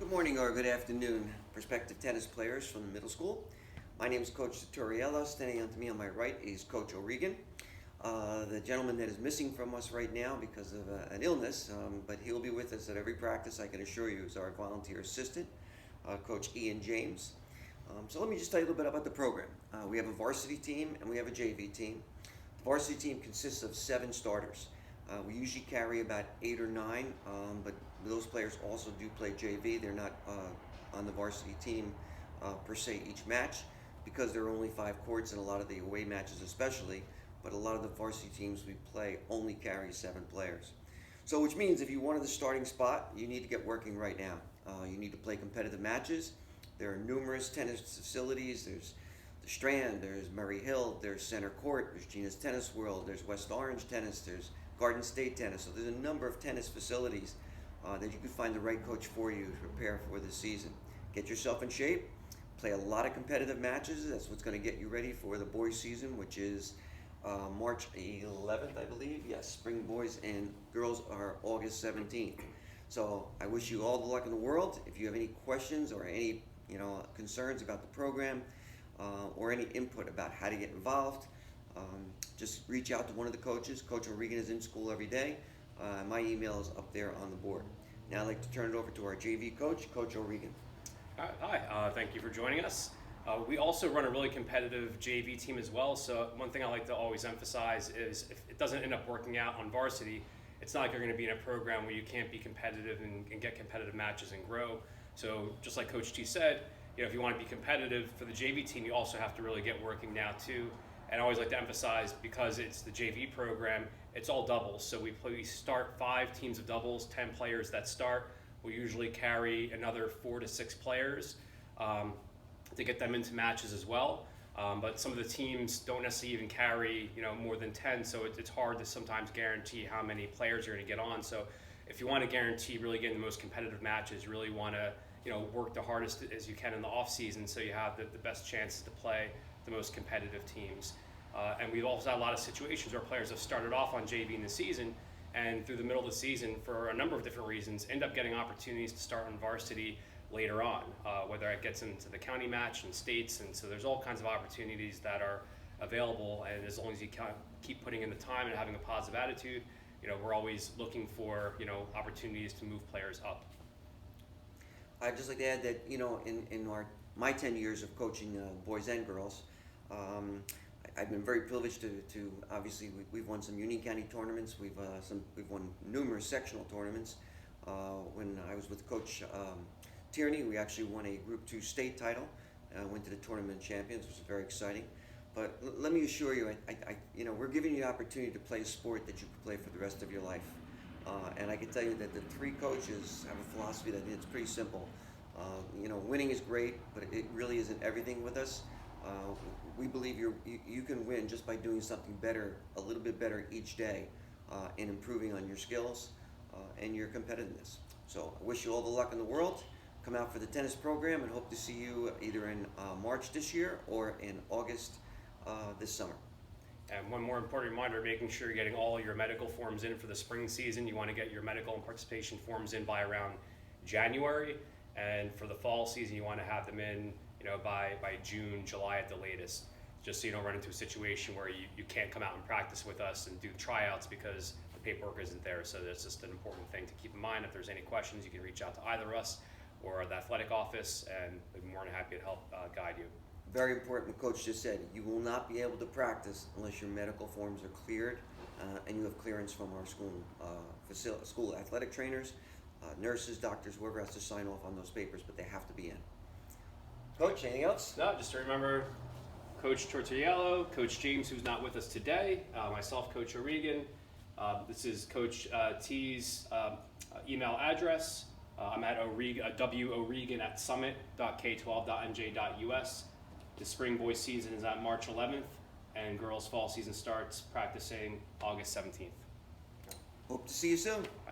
Good morning or good afternoon, prospective tennis players from the middle school. My name is Coach Turturiello. Standing to me on my right is Coach O'Regan. The gentleman that is missing from us right now because of an illness, but he'll be with us at every practice, I can assure you, is our volunteer assistant, Coach Ian James. So let me just tell you a little bit about the program. We have a varsity team and we have a JV team. The varsity team consists of 7 starters. We usually carry about 8 or 9, but those players also do play JV. They're not on the varsity team per se each match because there are only 5 courts and a lot of the away matches especially, but a lot of the varsity teams we play only carry 7 players. So which means if you wanted the starting spot, you need to get working right now. You need to play competitive matches. There are numerous tennis facilities. There's the Strand, there's Murray Hill, there's Center Court, there's Gina's Tennis World, there's West Orange Tennis, there's Garden State Tennis. So there's a number of tennis facilities that you can find the right coach for you to prepare for the season. Get yourself in shape, play a lot of competitive matches. That's what's going to get you ready for the boys season, which is March 11th, I believe. Yes, spring boys and girls are August 17th. So I wish you all the luck in the world. If you have any questions or any concerns about the program or any input about how to get involved, just reach out to one of the coaches. Coach O'Regan is in school every day. My email is up there on the board. Now I'd like to turn it over to our JV coach, Coach O'Regan. Hi, thank you for joining us. We also run a really competitive JV team as well, so one thing I like to always emphasize is if it doesn't end up working out on varsity, it's not like you're going to be in a program where you can't be competitive and get competitive matches and grow. So just like Coach T said, if you want to be competitive for the JV team, you also have to really get working now too. And I always like to emphasize, because it's the JV program, it's all doubles. So we start 5 teams of doubles, 10 players that start. We usually carry another 4 to 6 players to get them into matches as well. But some of the teams don't necessarily even carry more than 10, so it's hard to sometimes guarantee how many players you're going to get on. So if you want to guarantee really getting the most competitive matches, you really want to work the hardest as you can in the off season, so you have the best chances to play the most competitive teams. And we've also had a lot of situations where players have started off on JV in the season, and through the middle of the season, for a number of different reasons, end up getting opportunities to start on varsity later on, whether it gets into the county match and states. And so there's all kinds of opportunities that are available, and as long as you keep putting in the time and having a positive attitude, we're always looking for opportunities to move players up. I'd just like to add that in my 10 years of coaching boys and girls, I've been very privileged to obviously we've won some Union County tournaments. We've won numerous sectional tournaments. When I was with Coach Tierney, we actually won a Group 2 state title. Went to the tournament champions, which was very exciting. But let me assure you, we're giving you the opportunity to play a sport that you can play for the rest of your life. And I can tell you that the 3 coaches have a philosophy that it's pretty simple. Winning is great, but it really isn't everything with us. We believe you can win just by doing something better, a little bit better each day, and improving on your skills and your competitiveness. So I wish you all the luck in the world. Come out for the tennis program and hope to see you either in March this year or in August this summer. And one more important reminder, making sure you're getting all your medical forms in for the spring season. You want to get your medical and participation forms in by around January. And for the fall season, you want to have them in by June, July at the latest, just so you don't run into a situation where you can't come out and practice with us and do tryouts because the paperwork isn't there. So that's just an important thing to keep in mind. If there's any questions, you can reach out to either us or the athletic office, and we'd be more than happy to help guide you. Very important what Coach just said. You will not be able to practice unless your medical forms are cleared and you have clearance from our school athletic trainers, nurses, doctors, whoever has to sign off on those papers, but they have to be in. Coach, anything else? No, just to remember Coach Turturiello, Coach James, who's not with us today, myself, Coach O'Regan. This is Coach T's email address. I'm at woregan@summit.k12.nj.us. The spring boys season is at March 11th, and girls fall season starts practicing August 17th. Hope to see you soon.